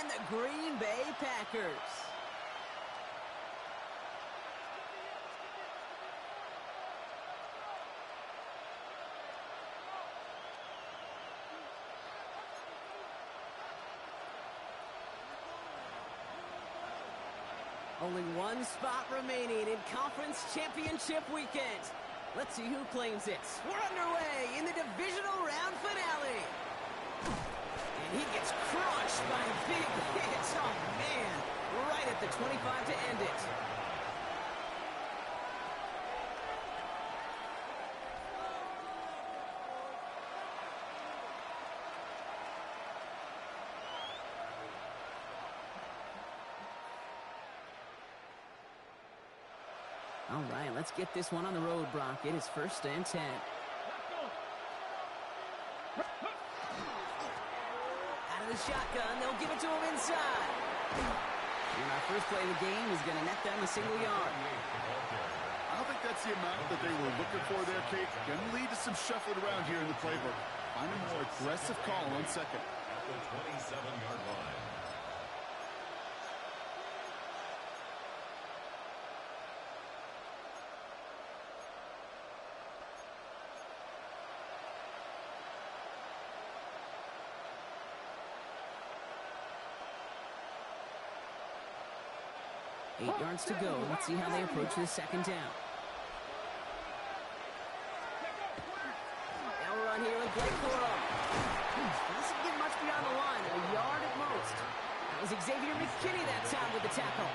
and the Green Bay Packers. Only one spot remaining in Conference Championship Weekend. Let's see who claims it. We're underway in the divisional round finale. And he gets crushed by a big hit. Oh, man. Right at the 25 to end it. All right, let's get this one on the road, Brock. It is 1st and 10. Out of the shotgun, they'll give it to him inside. And our first play of the game is going to net them a single yard. I don't think that's the amount that they were looking for there, Kate. Going to lead to some shuffling around here in the playbook. Find a more aggressive call on second. At the 27-yard line. Eight yards to go. Let's see how they approach this second down. Now we're on here with Blake Corum. Doesn't get much beyond the line, a yard at most. That was Xavier McKinney that time with the tackle.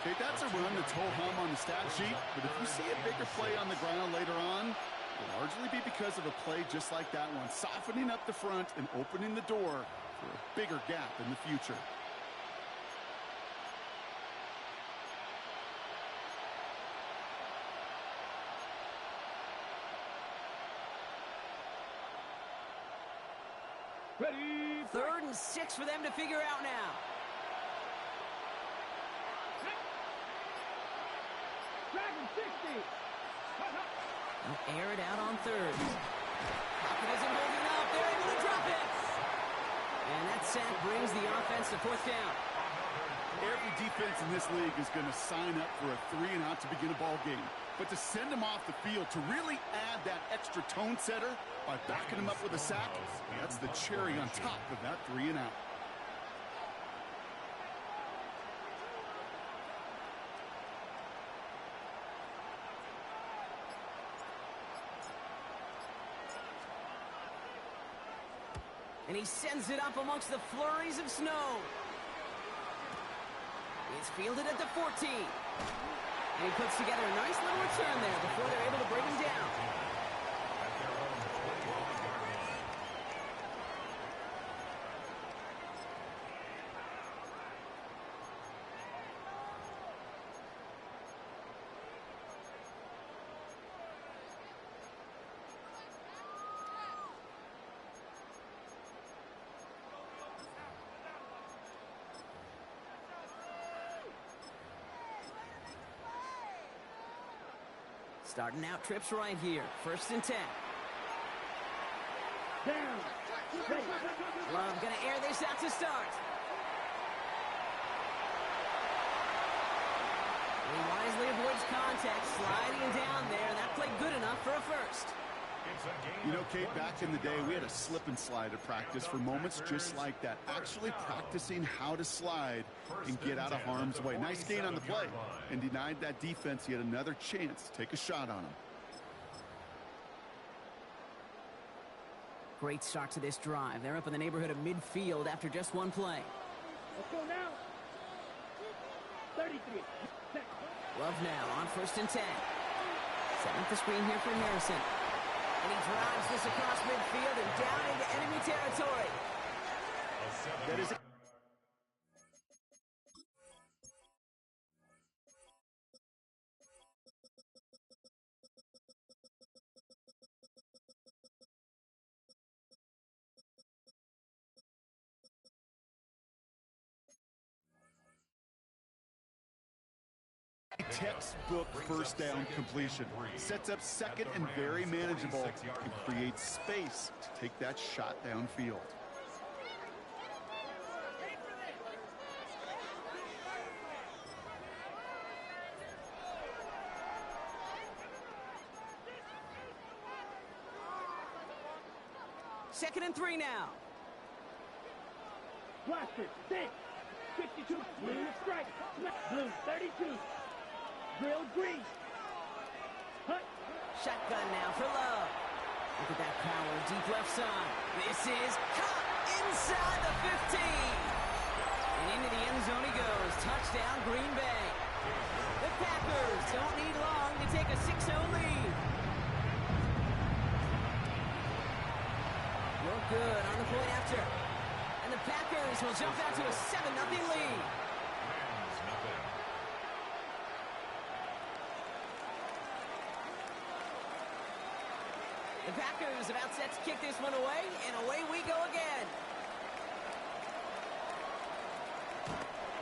Okay, that's a run that's ho-hum on the stat sheet, but if you see a bigger play on the ground later on, it'll largely be because of a play just like that one, softening up the front and opening the door for a bigger gap in the future. Ready? 3rd and 6 for them to figure out now. Dragon 60. They'll air it out on 3rd. Pocket isn't holding up. They're able to drop it. And that sack brings the offense to 4th down. Every defense in this league is going to sign up for a 3-and-out to begin a ball game. But to send them off the field, to really add that extra tone setter by backing them up with a sack, that's the cherry on top of that 3-and-out. And he sends it up amongst the flurries of snow. It's fielded at the 14. And he puts together a nice little return there before they're able to bring him down. Starting out trips right here. 1st and 10. Down. Love going to air this out to start. He wisely avoids contact, sliding down there. That played good enough for a first. You know, Kate, back in the day, we had a slip and slide at practice for moments just like that. Actually practicing how to slide and get out of harm's way. Nice gain on the play, and denied that defense yet another chance to take a shot on him. Great start to this drive. They're up in the neighborhood of midfield after just one play. Let's go now. 33. Love now on 1st and 10. Setting up the screen here for Harrison. And he drives this across midfield and down into enemy territory. That is textbook first down completion. Sets up second and very manageable and creates space to take that shot downfield. 2nd and 3 now. Blaster, 6. 62. Blue strike. Blue, 32. Grilled green. Hut. Shotgun now for Love. Look at that power, deep left side. This is caught inside the 15. And into the end zone he goes. Touchdown, Green Bay. The Packers don't need long to take a 6-0 lead. You're good on the point after. And the Packers will jump out to a 7-0 lead. The Packers about set to kick this one away, and away we go again.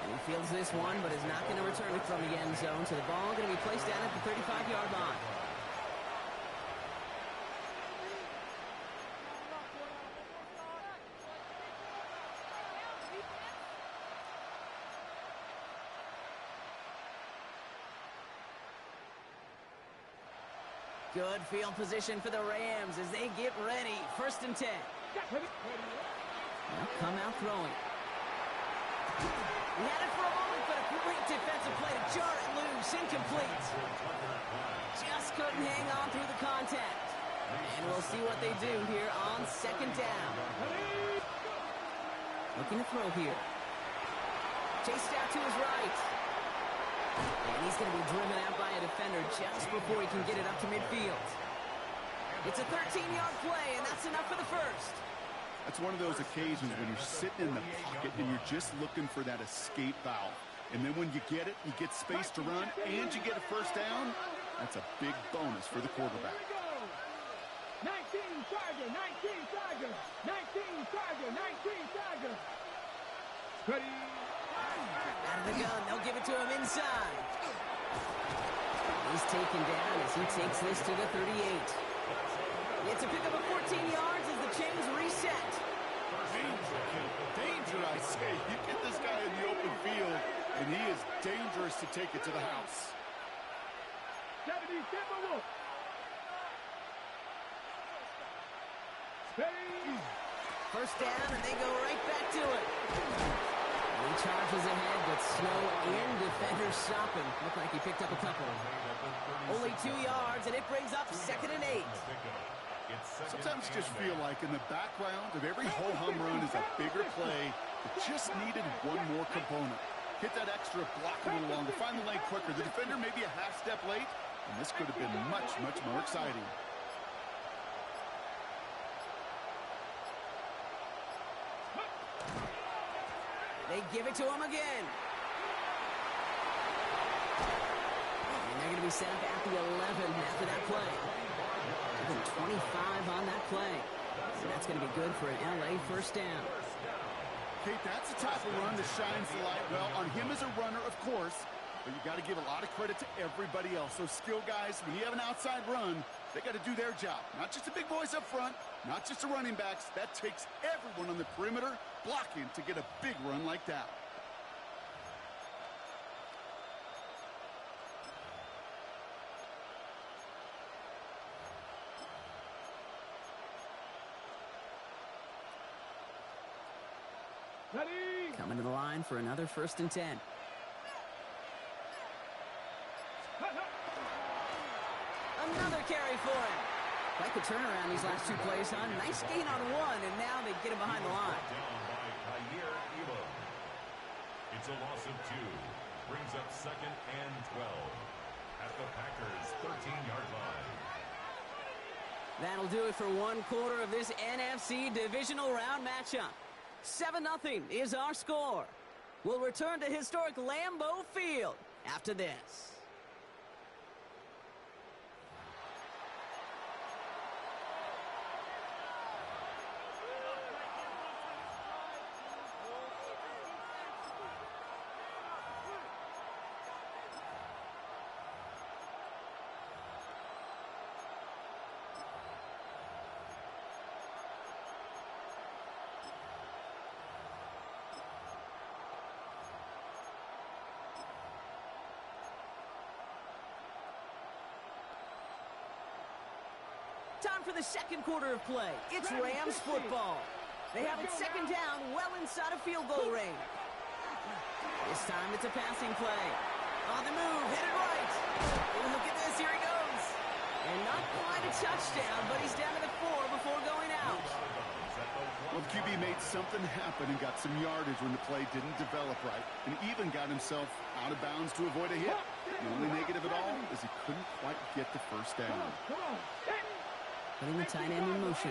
And he fields this one, but is not going to return it from the end zone, so the ball going to be placed down at the 35-yard line. Good field position for the Rams as they get ready. 1st and 10. They'll come out throwing. He had it for a moment, but a great defensive play to jar it loose. Incomplete. Just couldn't hang on through the contact. And we'll see what they do here on 2nd down. Looking to throw here. Chased out to his right. And he's going to be driven out by a defender just before he can get it up to midfield. It's a 13-yard play, and that's enough for the first. That's one of those occasions when you're sitting in the pocket and you're just looking for that escape valve. And then when you get it, you get space to run, and you get a 1st down. That's a big bonus for the quarterback. 19 Charger, 19 Charger, 19 Charger, 19 Charger. Ready. Out of the gun, they'll give it to him inside. He's taken down as he takes this to the 38. It's a pickup of 14 yards as the chains reset. Danger, I say. You get this guy in the open field, and he is dangerous to take it to the house. 70 Timberwolf. Steady. 1st down, and they go right back to it. He charges ahead, but Snow and defenders stop him. Looked like he picked up a couple. Only 2 yards, and it brings up 2nd and 8. Sometimes you just feel like in the background of every ho-hum run is a bigger play that just needed one more component. Hit that extra block a little longer, find the lane quicker. The defender may be a half step late, and this could have been much, much more exciting. They give it to him again. And they're going to be set up at the 11 after that play. Even 25 on that play. So that's going to be good for an LA 1st down. Kate, that's the type of run that shines the light well on him as a runner, of course, but you got to give a lot of credit to everybody else. Those skill guys, when you have an outside run, they got to do their job. Not just the big boys up front, not just the running backs. That takes everyone on the perimeter blocking to get a big run like that. Ready. Coming to the line for another 1st and 10. Another carry for him. Quite the turnaround these last 2 plays, huh? Nice gain on 1, and now they get him behind the line. It's a loss of 2. Brings up 2nd and 12 at the Packers' 13-yard line. That'll do it for 1/4 of this NFC divisional round matchup. 7-0 is our score. We'll return to historic Lambeau Field after this. Time for the second quarter of play. It's Rams football. They have it second down, well inside of field goal range. This time it's a passing play. On the move, headed right. Oh, look at this, here he goes. And not quite a touchdown, but he's down to the 4 before going out. Well, the QB made something happen and got some yardage when the play didn't develop right, and even got himself out of bounds to avoid a hit. The only negative at all is he couldn't quite get the first down. Putting the tight end in motion.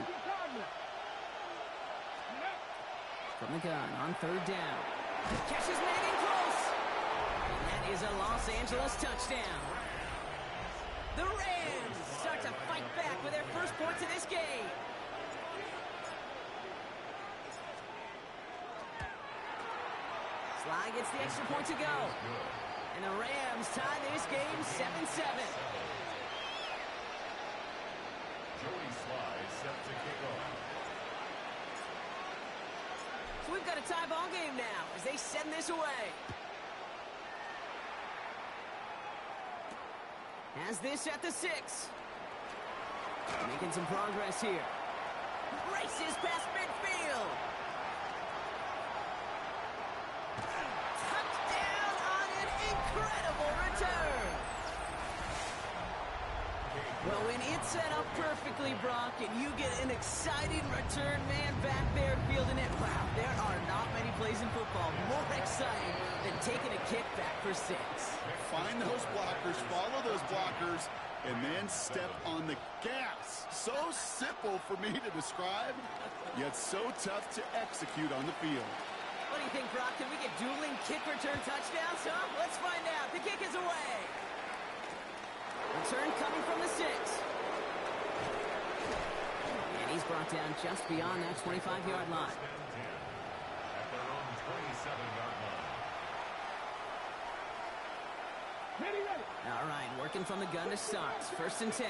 From the gun on third down. Catch is made in close. And that is a Los Angeles touchdown. The Rams start to fight back with their first points of this game. Sly gets the extra point to go. And the Rams tie this game 7-7. Jody Sly is set to kick off. So we've got a tie ball game now as they send this away. Has this at the 6. Making some progress here. Races past midfield. Touchdown on an incredible return. Well, when it's set up perfectly, Brock, and you get an exciting return man back there fielding it, wow, there are not many plays in football more exciting than taking a kick back for 6. Find those blockers, follow those blockers, and then step on the gas. So simple for me to describe, yet so tough to execute on the field. What do you think, Brock? Can we get dueling kick return touchdowns, huh? Let's find out. The kick is away. Return coming from the 6. And he's brought down just beyond that 25-yard line. At their own 27-yard line. Ready, ready. All right, working from the gun to start. First and 10.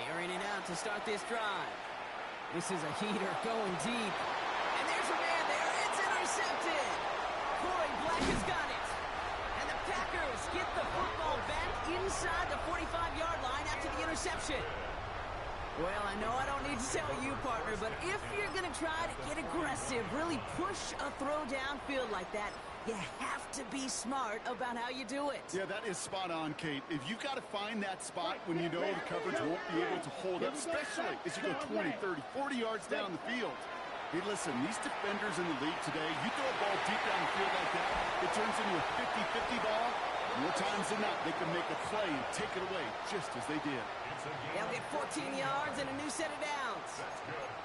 Airing it out to start this drive. This is a heater going deep. And there's a man there. It's intercepted. Corey Black has got it. And the Packers get the football back inside the 45-yard line after the interception. Well, I know I don't need to tell you, partner, but if you're going to try to get aggressive, really push a throw downfield like that, you have to be smart about how you do it. Yeah, that is spot on, Kate. If you've got to find that spot when you know the coverage won't be able to hold up, especially as you go 20, 30, 40 yards down the field. Hey, listen, these defenders in the league today, you throw a ball deep down the field like that, it turns into a 50-50 ball. More times than not, they can make a play and take it away just as they did. They'll get 14 yards and a new set of downs.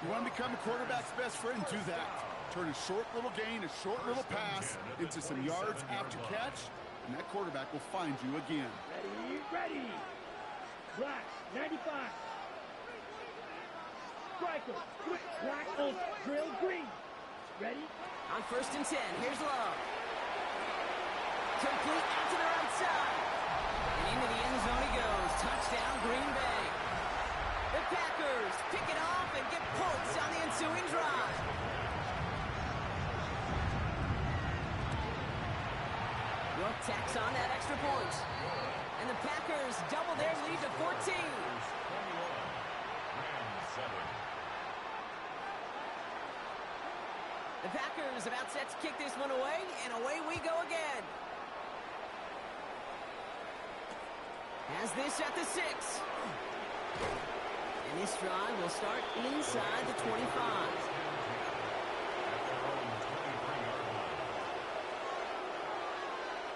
You want to become a quarterback's best friend, do that. Turn a short little gain, a short little pass into some yards after catch, and that quarterback will find you again. Ready, ready. Black, 95. Striker, black, drill, green. Ready? On first and 10, here's Love. Complete out to the right side. And into the end zone he goes. Touchdown, Green Bay. The Packers pick it off and get points on the ensuing drive. York tacks on that extra point. And the Packers double their lead to 14. The Packers about set to kick this one away, and away we go again. Has this at the 6. And this drive will start inside the 25.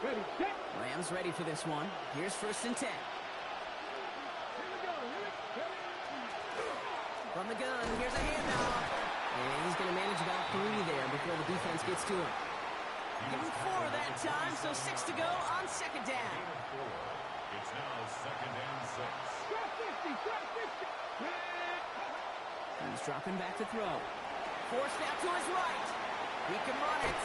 Ready, set. Rams ready for this one. Here's first and 10. Here we go. From the gun, here's a handoff. And he's going to manage about 3 there before the defense gets to him. Give him 4 that time, so 6 to go on second down. It's now second and 6. Stop 50, stop 50. He's dropping back to throw. Forced out to his right. He can run it.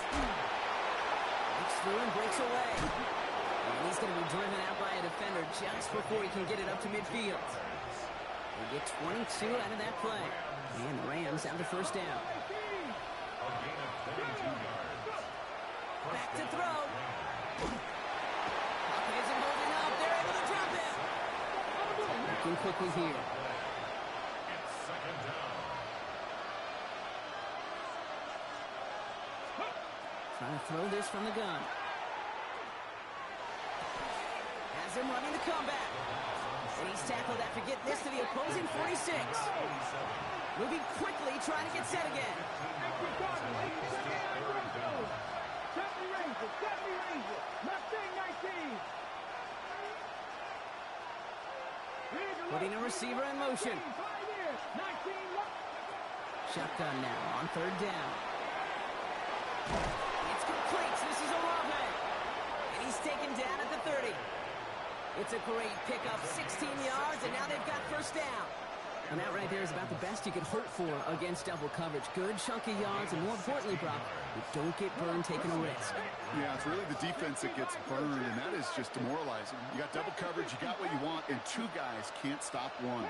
Breaks through and breaks away. And he's going to be driven out by a defender just before he can get it up to midfield. They get 22 out of that play. And the Rams have the first down. A gain of 32 yards. Back to throw. Pocket isn't holding up. Working quickly here. It's second down. Trying to throw this from the gun. Has him running the comeback. And he's tackled after getting this to the opposing 46. Moving quickly, trying to get set again. 70 Rangers, 70 Rangers. Mustang 19. Putting a receiver in motion. 19. Shotgun now on third down. It's complete. This is Olave. And he's taken down at the 30. It's a great pickup, 16 yards, and now they've got first down. And that right there is about the best you could hope for against double coverage. Good chunky yards, and more importantly, Brock, you don't get burned taking a risk. Yeah, it's really the defense that gets burned, and that is just demoralizing. You got double coverage, you got what you want, and two guys can't stop one.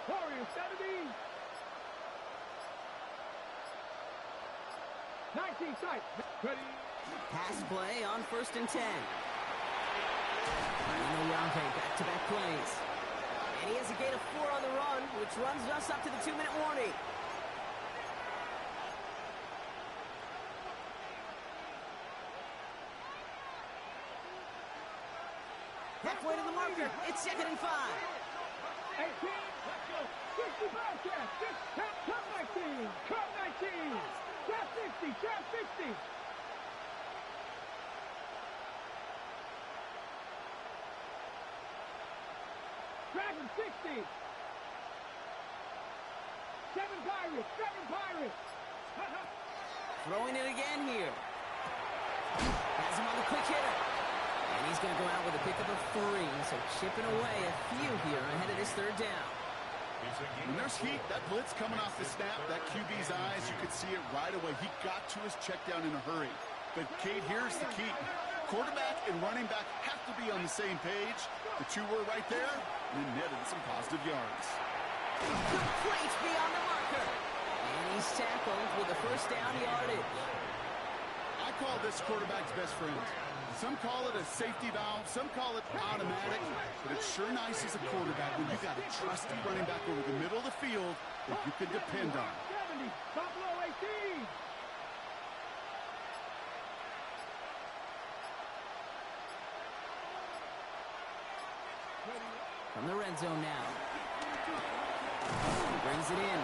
Warriors 70. 19 sight. Ready. Pass play on 1st and 10. Olave, back-to-back plays. And he has a gain of 4 on the run, which runs us up to the 2-minute warning. Halfway to the marker. It's 2nd and 5. 18. Let's go. 60 Bobcats. Top 19. Top 19. Top 60. Top 60. Dragon 60. 7 Pirates. 7 Pirates. Throwing it again here. Has him on the quick hitter. And he's going to go out with a pickup of 3. So chipping away a few here ahead of this third down. When there's heat, that blitz coming off the snap, that QB's eyes, you could see it right away. He got to his check down in a hurry. But, Kate, here's the key. Quarterback and running back have to be on the same page. The two were right there, and netted some positive yards. Complete beyond the marker. And he's tackled with a first down yardage. I call this quarterback's best friend. Some call it a safety valve, some call it automatic, but it's sure nice as a quarterback when you got a trusty running back over the middle of the field that you can depend on. 70. Buffalo 18. From the red zone now. Brings it in.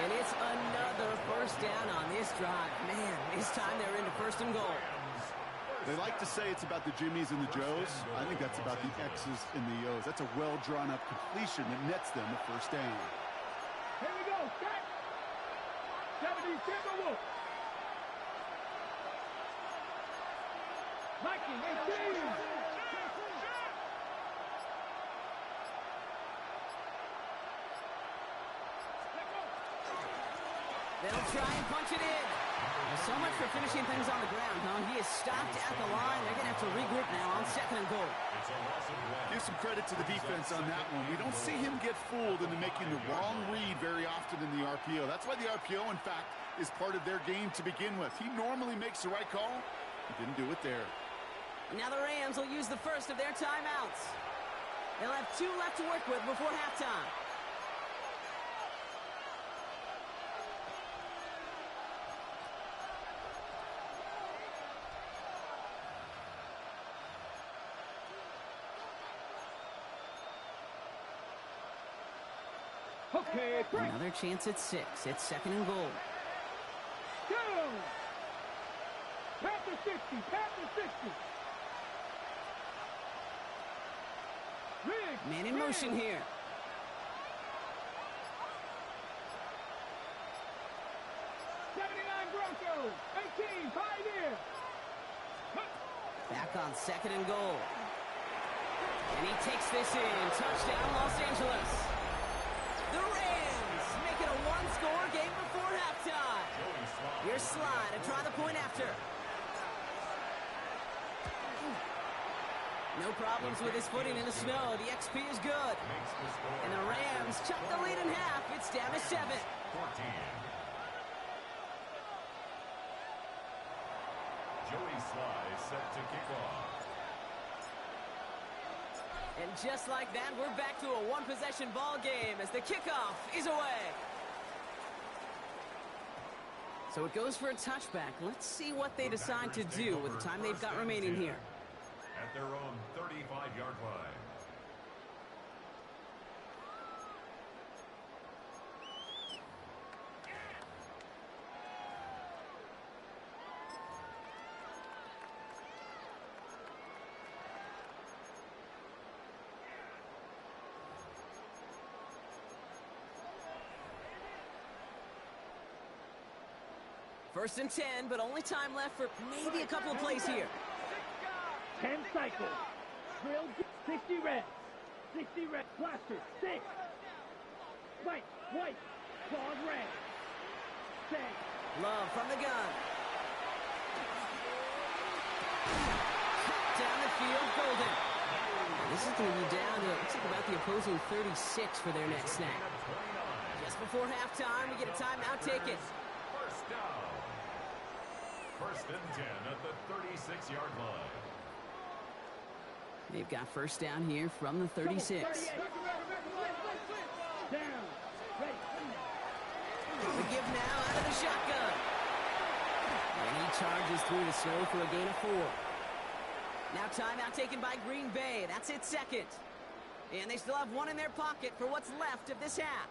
And it's another first down on this drive. Man, this time they're into 1st and goal. They like to say it's about the Jimmies and the Joes. I think that's about the X's and the O's. That's a well-drawn-up completion that nets them a first down. Here we go. Set. 70 Timberwolves. Viking 18. They'll try and punch it in. Well, so much for finishing things on the ground, huh? He is stopped at the line. They're going to have to regroup now on 2nd and goal. Give some credit to the defense on that one. We don't see him get fooled into making the wrong read very often in the RPO. That's why the RPO, in fact, is part of their game to begin with. He normally makes the right call. He didn't do it there. Now the Rams will use the first of their timeouts. They'll have 2 left to work with before halftime. Okay, Another chance at 6. It's 2nd and goal. go! Panther 60, Panther 60. Rig, Man in motion here. Broncos, 18, Pioneer. Back on 2nd and goal. And he takes this in. Touchdown, Los Angeles. The Rams make it a 1-score game before halftime. Here's Sly to try the point after. No problems with his footing in the snow. The XP is good. And the Rams chuck the lead in half. It's down to 7. 14. Joey Sly set to kick off. And just like that, we're back to a one-possession ball game as the kickoff is away. So it goes for a touchback. Let's see what they decide to do with the time they've got remaining here. At their own 35-yard line. First and 10, but only time left for maybe a couple of plays here. 10 cycles. Drill 60 reps. 60 reps. Plaster 6. White. Claude red. 6. Love from the gun. Down the field, Golden. This is going to be down to, looks like about the opposing 36 for their next snap. Just before halftime, we get a timeout taken. First down. First and 10 at the 36-yard line. They've got first down here from the 36. Down. Ready. The give now out of the shotgun. And he charges through the snow for a gain of 4. Now timeout taken by Green Bay. That's its second. And they still have one in their pocket for what's left of this half.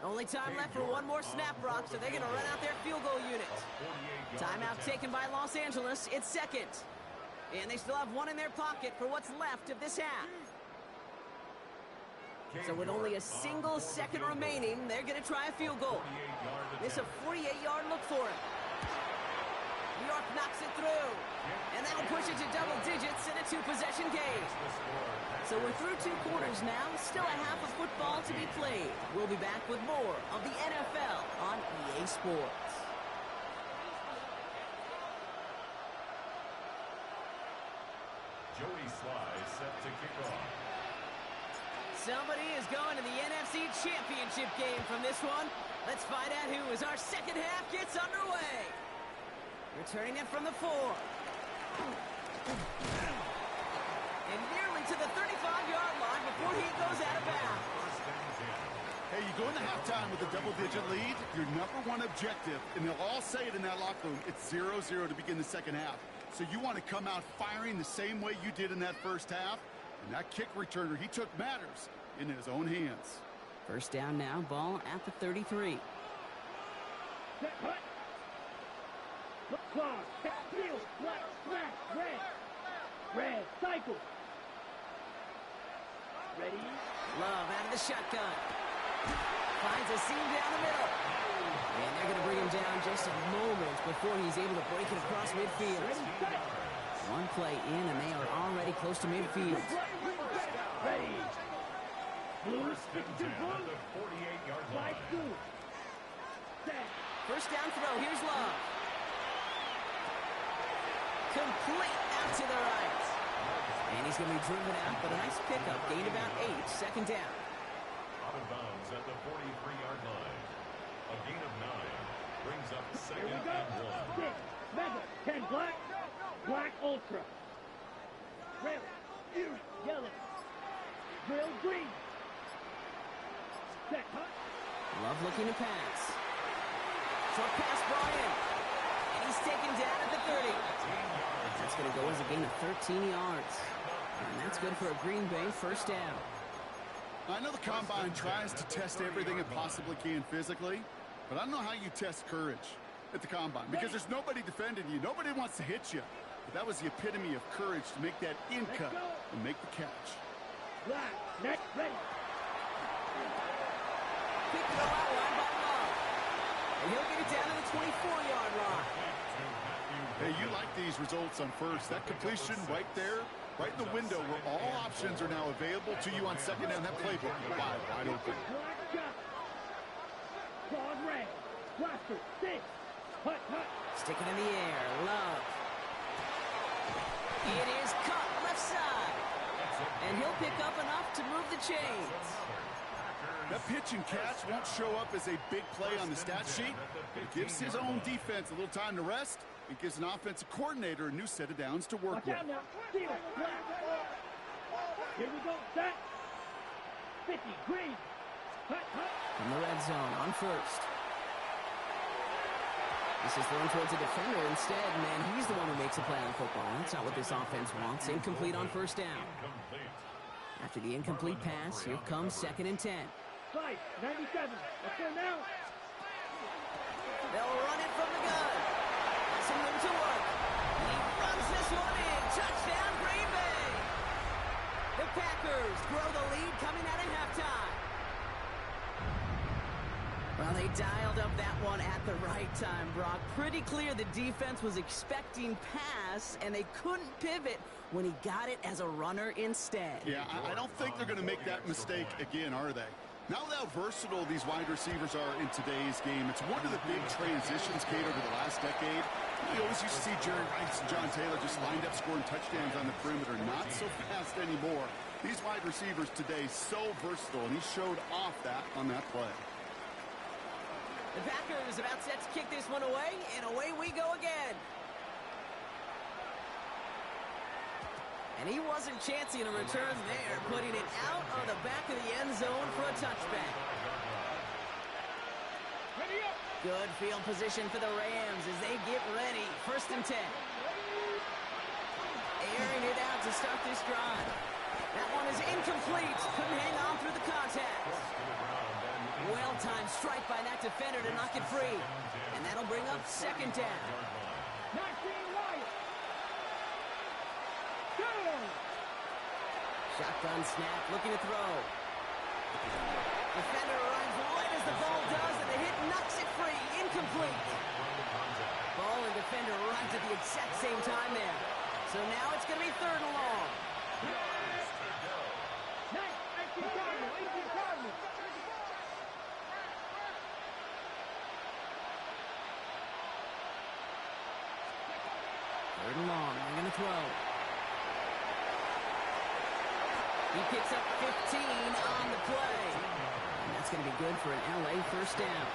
Only time left for one more snap, Brock, so they're going to run out their field goal unit. Timeout taken by Los Angeles. It's second. And they still have one in their pocket for what's left of this half. So with only a single second remaining, they're going to try a field goal. This is a 48-yard look for it. New York knocks it through. And that'll push it to double digits in a two-possession game. So we're through 2 quarters now. Still a half of football to be played. We'll be back with more of the NFL on EA Sports. Joey Sly set to kick off. Somebody is going to the NFC Championship game from this one. Let's find out who as our second half gets underway. Returning it from the 4. And nearly to the 35-yard line before he goes out of bounds. Hey, you go into halftime with a double-digit lead, your number one objective, and they'll all say it in that locker room, it's 0-0 to begin the second half. So you want to come out firing the same way you did in that first half. And that kick returner he took matters in his own hands. First down now, ball at the 33. Set, hut. Clock, field, black, smash, red, cycle. Ready? Love out of the shotgun. Finds a seam down the middle. And they're going to bring him down just a moment before he's able to break it across midfield. One play in, and they are already close to midfield. Ready. Blue, First and 10 at the 48-yard line. First down throw. Here's Love. Complete out to the right. And he's going to be driven out, but a nice pickup. Gain about 8. Second down. Out of bounds at the 43-yard line. A gain of 9 brings up second and 1. 6, mega, 10 black, black ultra. Red, yellow, grill green. Set, hut. Love looking to pass. Short pass brought in. And he's taken down at the 30. That's going to go as a gain of 13 yards. And that's good for a Green Bay first down. I know the Combine tries to test everything it possibly can physically, but I don't know how you test courage at the Combine because there's nobody defending you. Nobody wants to hit you. But that was the epitome of courage to make that in cut and make the catch. Black, next, ready. Quick throw out wide by Love. And he'll get it down to the 24-yard line. Hey, you like these results on first. That completion right there, right in the window where all options are now available to you on second down. That playbook wide open. Black shot. Claude red. Blaster, 6. Hut, hut. Sticking in the air. Love. It is caught left side. And he'll pick up enough to move the chains. That pitch and catch won't show up as a big play on the stat sheet, but it gives his own defense a little time to rest It gives an offensive coordinator a new set of downs to work Watch with. out now. Steal. Here we go. Set. 50. Green. Hut, hut. From the red zone on first. This is thrown towards a defender instead, and he's the one who makes a play on football. That's not what this offense wants. Incomplete on first down. After the incomplete pass, here comes 2nd and 10. Slide. 97. Let's go now. They'll run it from the gun. Some room to work. He runs this one in. Touchdown, Green Bay. The Packers grow the lead coming out of halftime. Well, they dialed up that one at the right time, Brock. Pretty clear the defense was expecting pass, and they couldn't pivot when he got it as a runner instead. Yeah, I don't think they're going to make that mistake again, are they? Now how versatile these wide receivers are in today's game. It's one of the big transitions, Kate, over the last decade. We always used to see Jerry Rice and John Taylor just lined up scoring touchdowns on the perimeter. Not so fast anymore. These wide receivers today, so versatile, and he showed off that on that play. The Packers about set to kick this one away, and away we go again. And he wasn't chancing a return there, putting it out on the back of the end zone for a touchback. Ready up. Good field position for the Rams as they get ready. 1st and 10. Airing it out to start this drive. That one is incomplete. Couldn't hang on through the contact. Well-timed strike by that defender to knock it free. And that'll bring up 2nd down. 19 right. Go. Shotgun snap, looking to throw. Defender runs right as the ball does, and the hit knocks it free. Incomplete. Ball and defender runs at the exact same time there. So now it's going to be 3rd and long. 18 Cardinal. 18 Cardinal. Third and long. They're going to throw. He picks up 15 on the play. And that's going to be good for an LA 1st down.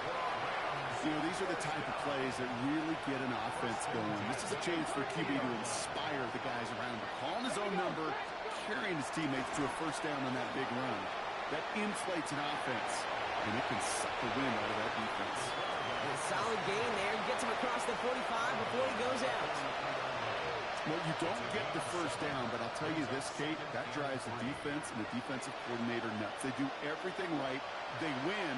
You know, these are the type of plays that really get an offense going. This is a chance for QB to inspire the guys around him. Calling his own number, carrying his teammates to a 1st down on that big run. That inflates an offense, and it can suck the wind out of that defense. A solid gain there. Gets him across the 45 before he goes out. Well, you don't get the 1st down, but I'll tell you this, Kate, that drives the defense and the defensive coordinator nuts. They do everything right. They win,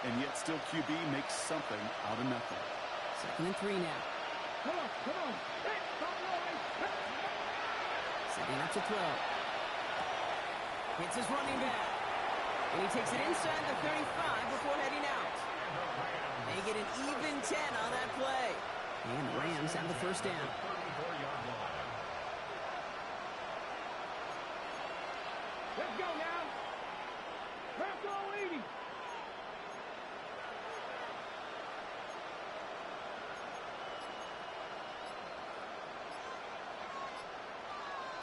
and yet still QB makes something out of nothing. 2nd and 3 now. Come on, come on. Setting up to throw. Hits his running back. And he takes it inside the 35 before heading out. They get an even 10 on that play. And the Rams have the 1st down. Let's go now. Craft all 80.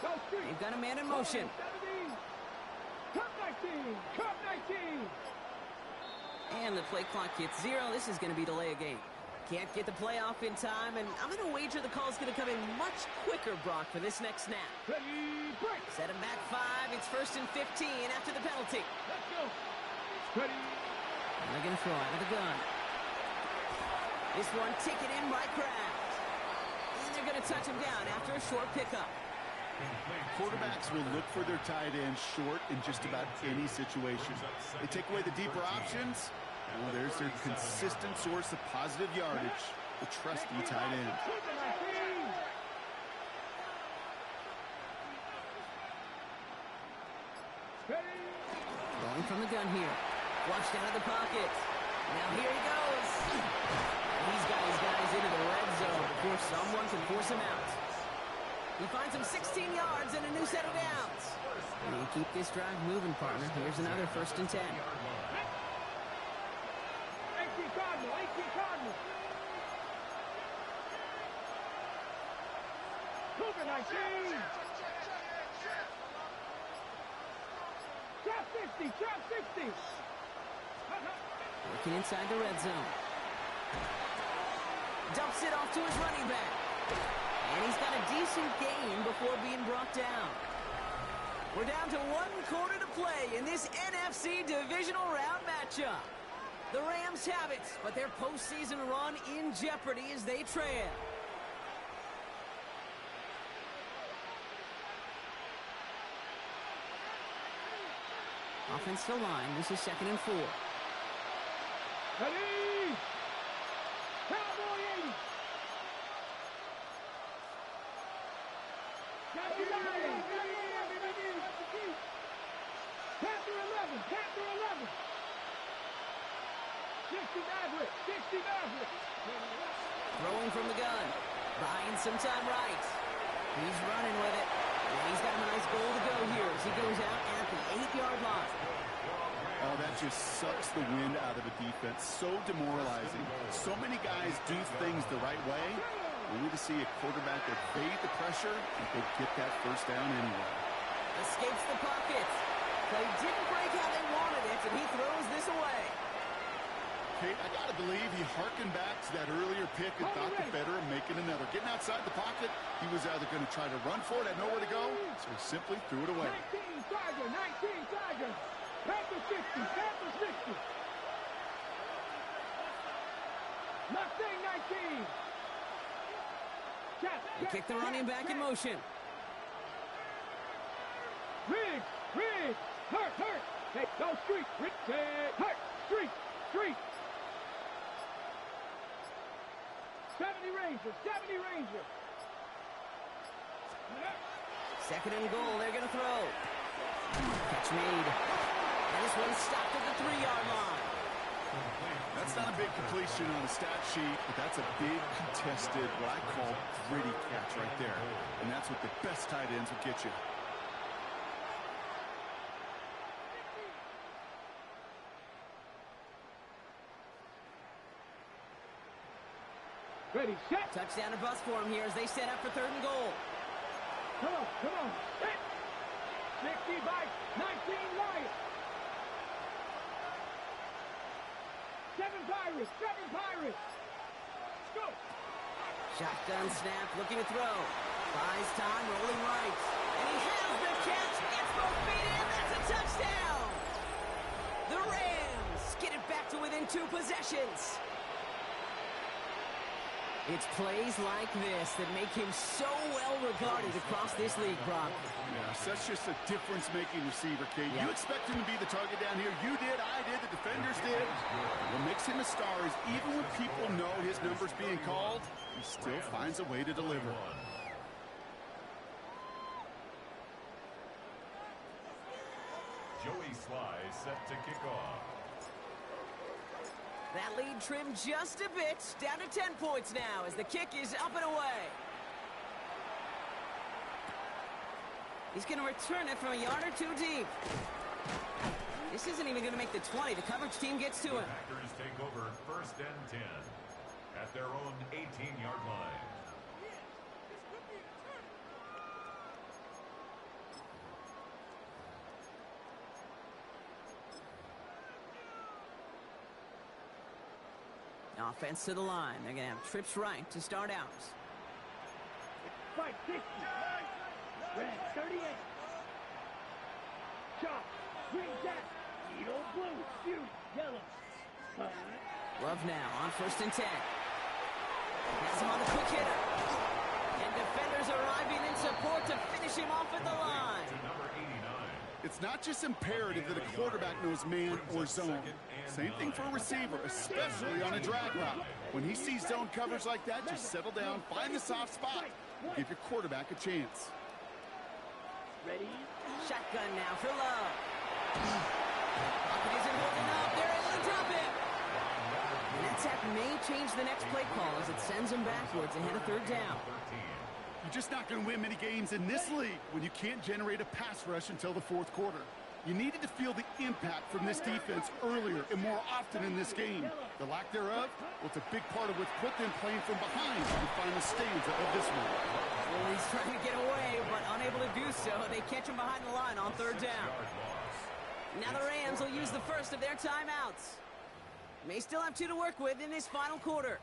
Go street. They've got a man in motion. 17. Cut 19. Cut 19. And the play clock hits 0. This is going to be delay a game. Can't get the play off in time, and I'm going to wager the call's going to come in much quicker, Brock, for this next snap. Ready, break. Set him back 5. It's 1st and 15 after the penalty. Let's go. Ready. And they're going to throw out of the gun. This one ticket in by Kraft. And they're going to touch him down after a short pickup. Quarterbacks will look for their tight end short in just about any situation. They take away the deeper options. Well, there's their consistent source of positive yardage, the trusty tight end. Rolling from the gun here. Flushed out of the pocket. Now here he goes. He's got his guys into the red zone before someone can force him out. He finds him 16 yards and a new set of downs. And you keep this drive moving, partner. Here's another 1st and 10. 18 Cardinal. 18 Cardinal. Cougar 19. Trap 60. Trap 60. Working inside the red zone. Dumps it off to his running back. And he's got a decent gain before being brought down. We're down to 1 quarter to play in this NFC divisional round matchup. The Rams have it, but their postseason run in jeopardy as they trail. Offensive line, this is 2nd and 4. Ready! Cowboy 80! Panther 11! Panther 11! 60 Maverick! 60 Maverick! Throwing from the gun. Buying some time right. He's running with it. And he's got a nice goal to go here as he goes out at the 8-yard line. Oh, that just sucks the wind out of a defense. So demoralizing. So many guys do things the right way. We need to see a quarterback evade the pressure and go get that first down anyway. Escapes the pocket. Play didn't break how they wanted it, and he throws this away. Kate, I got to believe he harkened back to that earlier pick and thought the better of making another. Getting outside the pocket, he was either going to try to run for it, had nowhere to go, so he simply threw it away. 19 Tiger! 19 Tiger! Panther 60! Panther 60! Mustang 19! They kick the running back in motion. Riggs! Riggs! Hurt! Hurt! Hey, go street! Riggs! Hurt! Street! Street! 70 Ranger! 70 Ranger! 2nd and goal, they're going to throw. Catch made. And this one's stopped at the 3-yard line. That's not a big completion on the stat sheet, but that's a big contested, what I call gritty catch right there. And that's what the best tight ends will get you. Ready, set! Touchdown or bust for him here as they set up for 3rd and goal. Come on, come on! Hit! 60 by 19 Lions! 7 Pirates! 7 Pirates! Go! Shotgun snap, looking to throw. Buys time, rolling right. And he has the catch, gets both feet in, that's a touchdown! The Rams get it back to within 2 possessions. It's plays like this that make him so well regarded across this league, Brock. Yeah, such just a difference-making receiver, Kate. Yeah. You expect him to be the target down here. You did, I did, the defenders did. What makes him a star is even when people know his number's being called, he still finds a way to deliver. Joey Sly set to kick off. That lead trimmed just a bit, down to 10 points now as the kick is up and away. He's going to return it from a yard or 2 deep. This isn't even going to make the 20. The coverage team gets to him. The Packers take over 1st and 10 at their own 18-yard line. Offense to the line. They're going to have trips right to start out. Fight 60! Red 38! Chop! Green jack! Needle blue! Shoot! Yellow! Love now on 1st and 10. Has him on the quick hitter. And defenders arriving in support to finish him off at the line. To number 89. It's not just imperative that a quarterback knows man or zone. Same thing for a receiver, especially on a drag route. When he sees zone coverage like that, just settle down, find the soft spot, and give your quarterback a chance. Ready? Shotgun now for Love. Pocket isn't holding up. They're able to drop it. And that sack may change the next play call as it sends him backwards ahead of 3rd down. You're just not going to win many games in this league when you can't generate a pass rush until the 4th quarter. You needed to feel the impact from this defense earlier and more often in this game. The lack thereof, well, it's a big part of what's put them playing from behind in the final stanza of this one. Well, he's trying to get away, but unable to do so. They catch him behind the line on 3rd down. Now the Rams will use the first of their timeouts. May still have 2 to work with in this final quarter.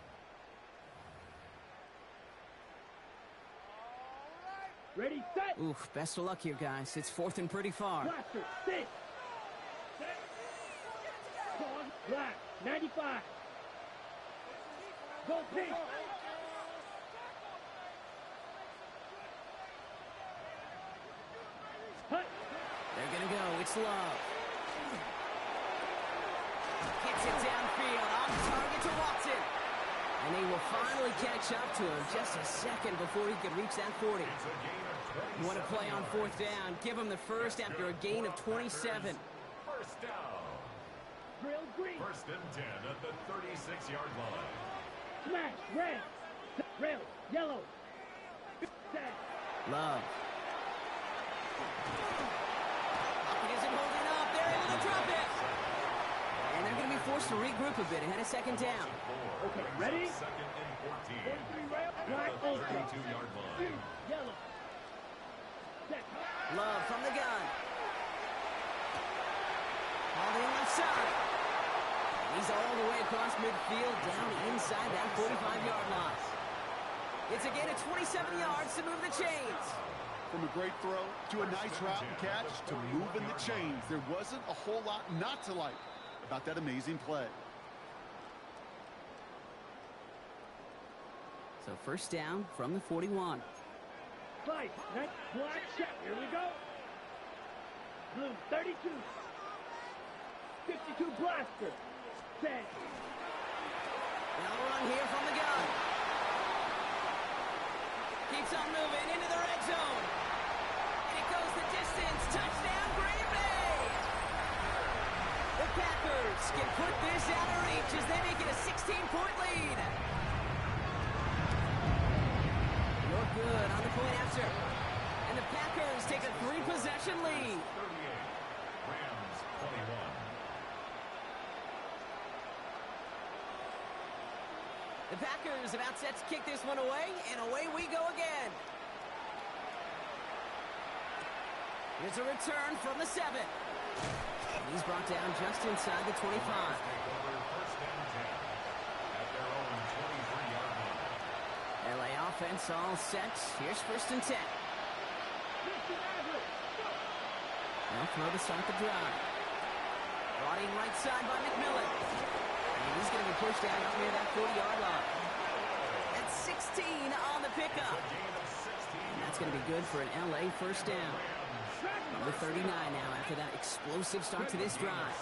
Ready, set. Oof, best of luck here, guys. It's fourth and pretty far. Blaster, sit. Set. Pause. Black, 95. Go pink. Hut. They're going to go. It's Love. Gets it downfield. On target to Watson. And they will finally catch up to him just a second before he could reach that 40. What a play on fourth down. Give him the first after a gain of 27. First down. Drill green. First and 10 at the 36-yard line. Smash, red. Rail, yellow. Set. Love. It isn't holding up. They're able to drop it. And they're going to be forced to regroup a bit ahead of second down. Okay, ready? Second and 14. 43 rail. Black, At the ultra. 32-yard line. Green, yellow. Set. Love from the gun. Holding left side. He's all the way across midfield, down inside that 45-yard line. It's a gain of 27 yards to move the chains. From a great throw to a nice route and catch to moving the chains. There wasn't a whole lot not to like about that amazing play. So first down from the 41. Fight, nice black check. Here we go. Blue, 32. 52 blaster. Set. Now run here from the gun. Keeps on moving into the red zone. And it goes the distance. Touchdown, Green Bay. The Packers can put this out of reach as they make it a 16-point lead. You're good on the point after. And the Packers take a 3-possession lead. 38. Rams 21. The Packers about set to kick this one away, and away we go again. Here's a return from the 7. He's brought down just inside the 25. Take over first and 10 at their own 23-yard line. LA offense all set. Here's first and 10. They'll throw to start the drive. Brought in right side by McMillan. And he's going to be pushed down up near that 40-yard line. That's 16 on the pickup. And that's going to be good for an LA first down. Number 39 now after that explosive start to this drive.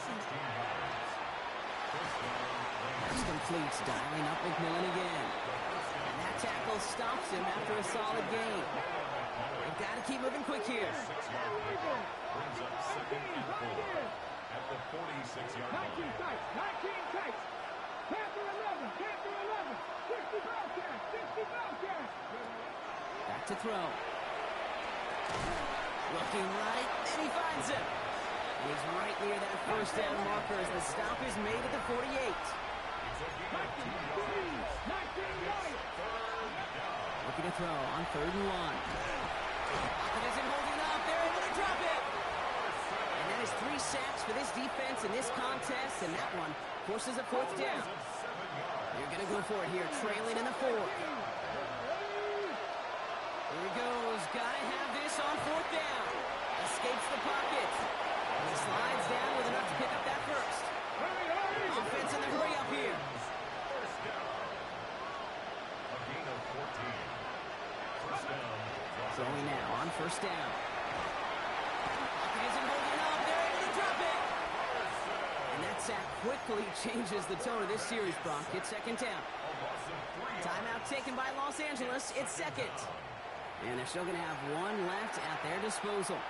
Pass completes, dialing up McMillan again. And that tackle stops him after a solid gain. They've got to keep moving quick here. 6-yard pickup brings up second and 4 at the 46-yard line. 19 tights, 19 tights. Panther 11, Panther 11. 60 Bobcats, 60 Bobcats. Back to throw. Looking right, and he finds him. He's right near that first down marker as the stop is made at the 48. 19 yards. Looking to throw on 3rd and 1. Pocket isn't holding up. They're able to drop it. And that is 3 sacks for this defense in this contest, and that one forces a 4th down. You're going to go for it here, trailing in the 4th. Here he goes. Got to have this on 4th down. Escapes the pocket. And he slides down with enough to pick up that first. Offense in the hurry up here. First down. A gain of 14. First down. Throwing now on first down. Pocket isn't holding up. They're able to drop it. And that sack quickly changes the tone of this series, Brock. It's second down. Timeout taken by Los Angeles. It's second. And they're still going to have one left at their disposal.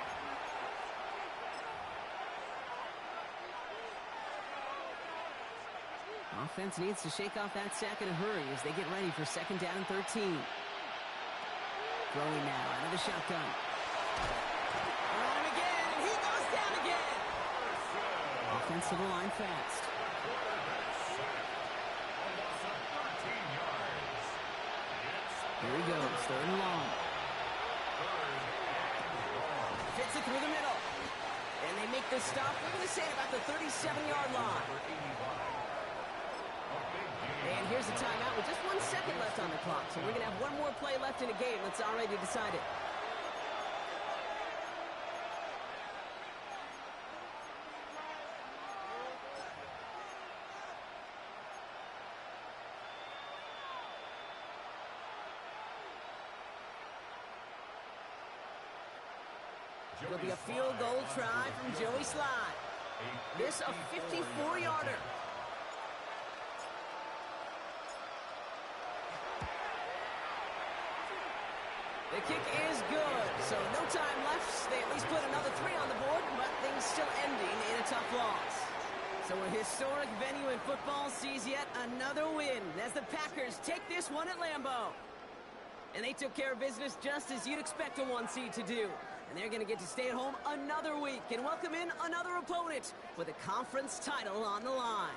Offense needs to shake off that sack in a hurry as they get ready for second down and 13. Throwing now out of the shotgun. On him again, and he goes down again. Offensive line fast. Here he goes, 3rd and long. Fits it through the middle. And they make the stop, we're going to say about the 37-yard line. And here's the timeout with just 1 second left on the clock. So we're going to have one more play left in the game that's already decided. It'll be a field goal try from Joey Slye. This a 54-yarder. The kick is good, so no time left. They at least put another 3 on the board, but things still ending in a tough loss. So a historic venue in football sees yet another win as the Packers take this one at Lambeau. And they took care of business just as you'd expect a 1 seed to do. And they're going to get to stay at home another week and welcome in another opponent with a conference title on the line.